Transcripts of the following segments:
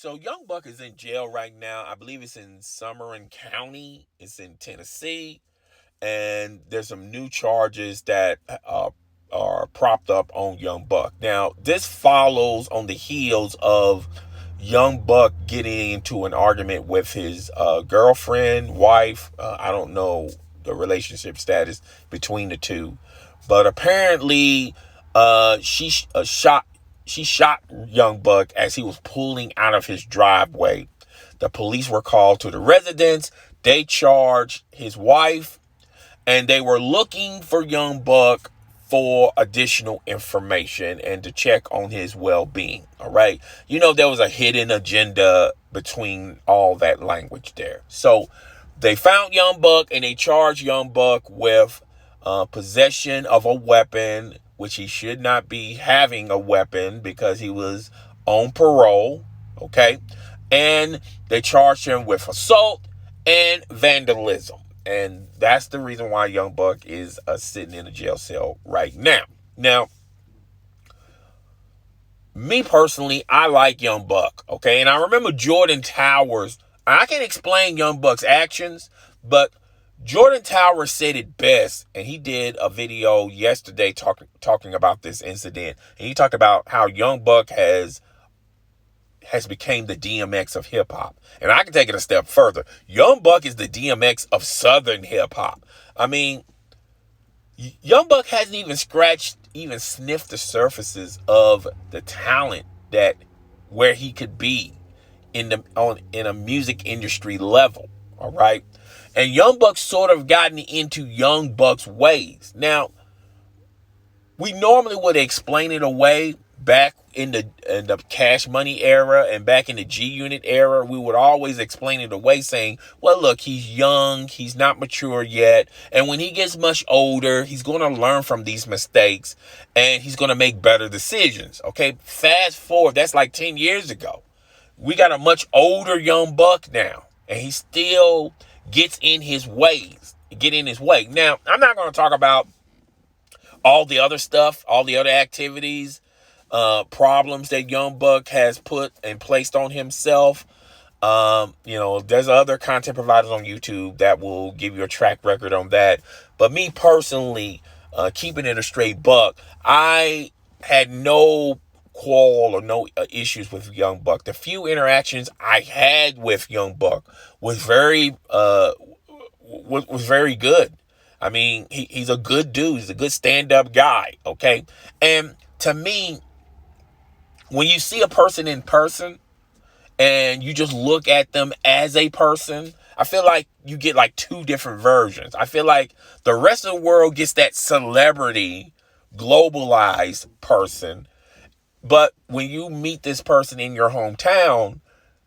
So Young Buck is in jail right now. I believe it's in Sumner County. It's in Tennessee, and there's some new charges that are propped up on Young Buck. Now, this follows on the heels of Young Buck getting into an argument with his girlfriend, wife. I don't know the relationship status between the two, but apparently, she shot Young Buck as he was pulling out of his driveway. The police were called to the residence. They charged his wife, and they were looking for Young Buck for additional information and to check on his well-being. All right. There was a hidden agenda between all that language there. So they found Young Buck and they charged Young Buck with possession of a weapon, which he should not be having a weapon because he was on parole. Okay. And they charged him with assault and vandalism. And that's the reason why Young Buck is sitting in a jail cell right now. Now, me personally, I like Young Buck, okay? And I remember Jordan Towers. I can't explain Young Buck's actions, but Jordan Towers said it best, and he did a video yesterday talking about this incident. And he talked about how Young Buck has become the DMX of hip hop. And I can take it a step further. Young Buck is the DMX of Southern hip hop. I mean, Young Buck hasn't even sniffed the surfaces of the talent where he could be in a music industry level. All right. And Young Buck's sort of gotten into Young Buck's ways. Now, we normally would explain it away. Back in the Cash Money era and back in the G Unit era, we would always explain it away saying, well, look, he's young, he's not mature yet, and when he gets much older, he's going to learn from these mistakes and he's going to make better decisions. Okay, fast forward, that's like 10 years ago. We got a much older Young Buck now, and he still gets in his ways. Now, I'm not going to talk about all the other stuff, all the other activities, problems that Young Buck has put and placed on himself. There's other content providers on YouTube that will give you a track record on that. But me personally, keeping it a straight buck, I had no quarrel or no issues with Young Buck. The few interactions I had with Young Buck was very good. I mean, he's a good dude. He's a good stand-up guy. Okay, and to me, when you see a person in person and you just look at them as a person, I feel like you get like two different versions. I feel like the rest of the world gets that celebrity, globalized person. But when you meet this person in your hometown,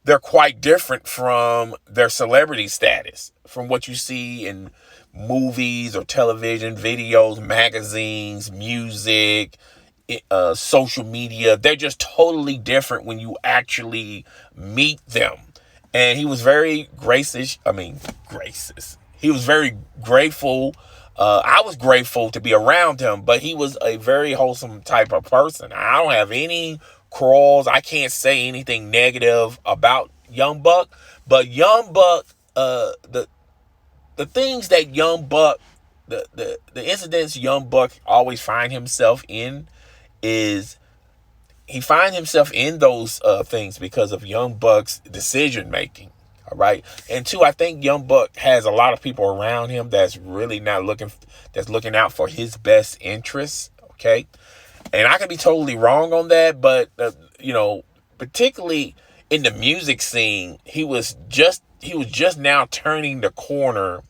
they're quite different from their celebrity status, from what you see in movies or television, videos, magazines, music, social media. They're just totally different when you actually meet them. And he was very gracious. He was very grateful. I was grateful to be around him, but he was a very wholesome type of person. I don't have any quarrels. I can't say anything negative about Young Buck, but Young Buck, the things that Young Buck, the incidents Young Buck always find himself in is he finds himself in those things because of Young Buck's decision making. All right. And two, I think Young Buck has a lot of people around him that's really that's looking out for his best interests. Okay. And I could be totally wrong on that, but, particularly in the music scene, he was just now turning the corner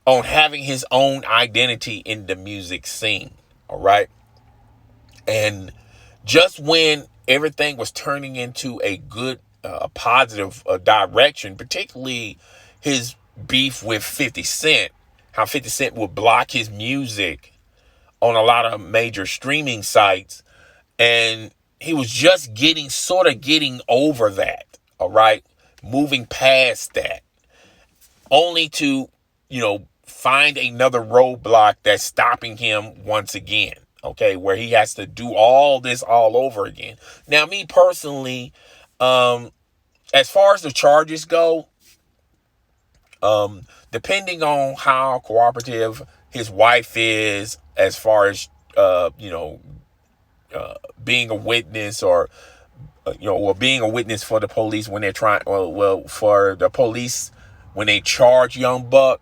on having his own identity in the music scene. All right. And just when everything was turning into a good, positive direction, particularly his beef with 50 Cent, how 50 Cent would block his music on a lot of major streaming sites. And he was just getting over that. All right. Moving past that, only to, find another roadblock that's stopping him once again. Okay, where he has to do all this all over again. Now, me personally, as far as the charges go, depending on how cooperative his wife is, as far as being a witness, or being a witness for the police when they're trying, for the police when they charge Young Buck,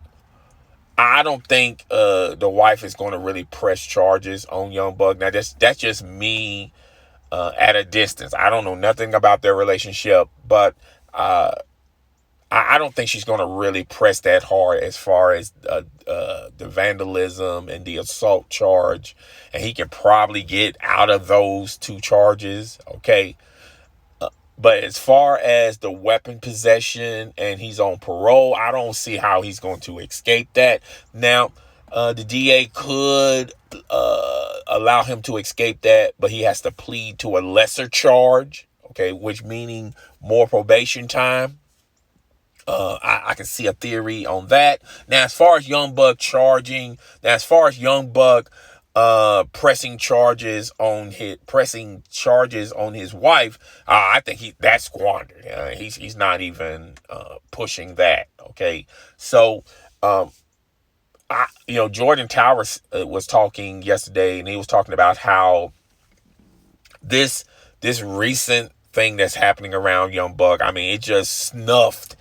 I don't think the wife is going to really press charges on Young Buck. Now that's just me at a distance. I don't know nothing about their relationship, but I don't think she's going to really press that hard as far as the vandalism and the assault charge. And he can probably get out of those two charges, okay? But as far as the weapon possession and he's on parole, I don't see how he's going to escape that. Now, the DA could allow him to escape that, but he has to plead to a lesser charge, okay, which meaning more probation time. I can see a theory on that. Now, as far as Young Buck pressing charges on his wife, I think that's squandered. He's not even pushing that. Okay, so Jordan Towers was talking yesterday, and he was talking about how this recent thing that's happening around Young Buck, I mean, it just snuffed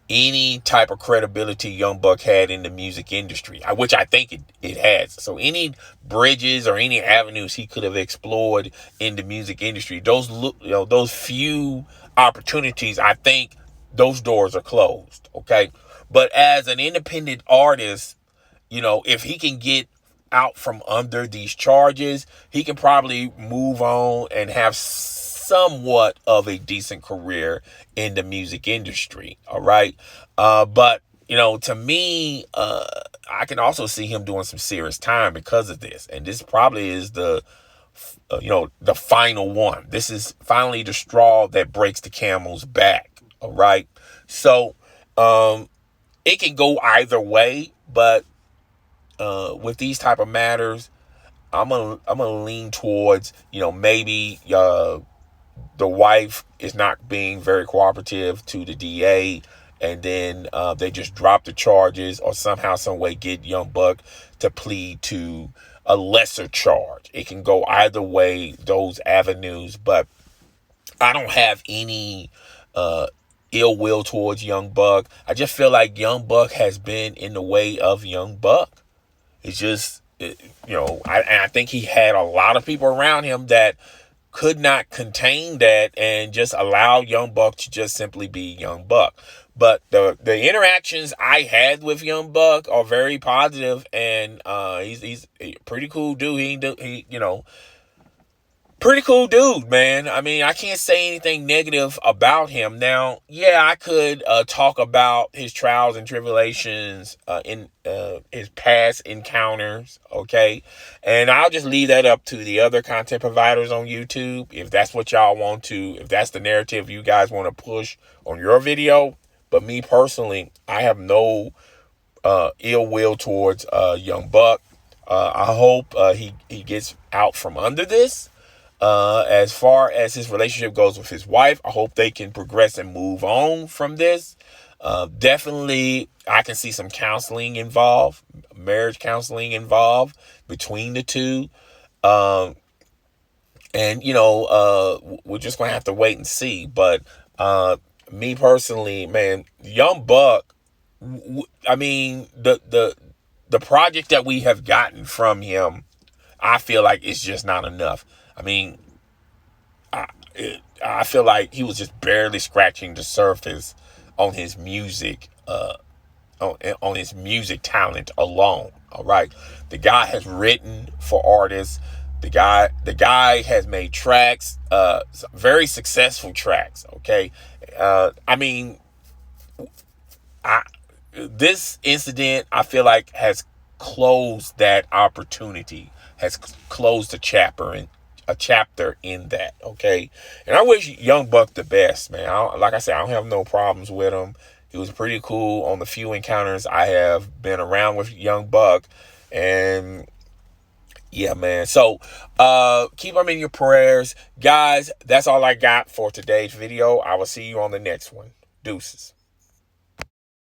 any type of credibility Young Buck had in the music industry, which I think it has. So any bridges or any avenues he could have explored in the music industry, those few opportunities, I think those doors are closed. Okay. But as an independent artist, if he can get out from under these charges, he can probably move on and have somewhat of a decent career in the music industry. All right. But to me, I can also see him doing some serious time because of this. And this probably is the final one. This is finally the straw that breaks the camel's back. All right. So, it can go either way, but, with these type of matters, I'm gonna lean towards, maybe, the wife is not being very cooperative to the DA, and then they just drop the charges, or somehow, some way get Young Buck to plead to a lesser charge. It can go either way, those avenues, but I don't have any ill will towards Young Buck. I just feel like Young Buck has been in the way of Young Buck. It's just, I think he had a lot of people around him that could not contain that and just allow Young Buck to just simply be Young Buck. But the interactions I had with Young Buck are very positive, and he's a pretty cool dude. Pretty cool dude, man. I mean, I can't say anything negative about him. Now, yeah, I could talk about his trials and tribulations in his past encounters, okay? And I'll just leave that up to the other content providers on YouTube. If that's what y'all want to, if that's the narrative you guys want to push on your video. But me personally, I have no ill will towards Young Buck. I hope he gets out from under this. As far as his relationship goes with his wife, I hope they can progress and move on from this. Definitely, I can see some counseling involved, marriage counseling involved between the two. And, we're just going to have to wait and see. But me personally, man, Young Buck, I mean, the project that we have gotten from him, I feel like it's just not enough. I mean, I feel like he was just barely scratching the surface on his music, on his music talent alone. All right, the guy has written for artists. The guy has made tracks, very successful tracks. Okay, I mean, this incident, I feel like, has closed that opportunity, has closed a chapter in that, okay? And I wish Young Buck the best, man. Like I said, I don't have no problems with him. He was pretty cool on the few encounters I have been around with Young Buck. And Yeah, man. So keep them in your prayers. Guys, that's all I got for today's video. I will see you on the next one. Deuces.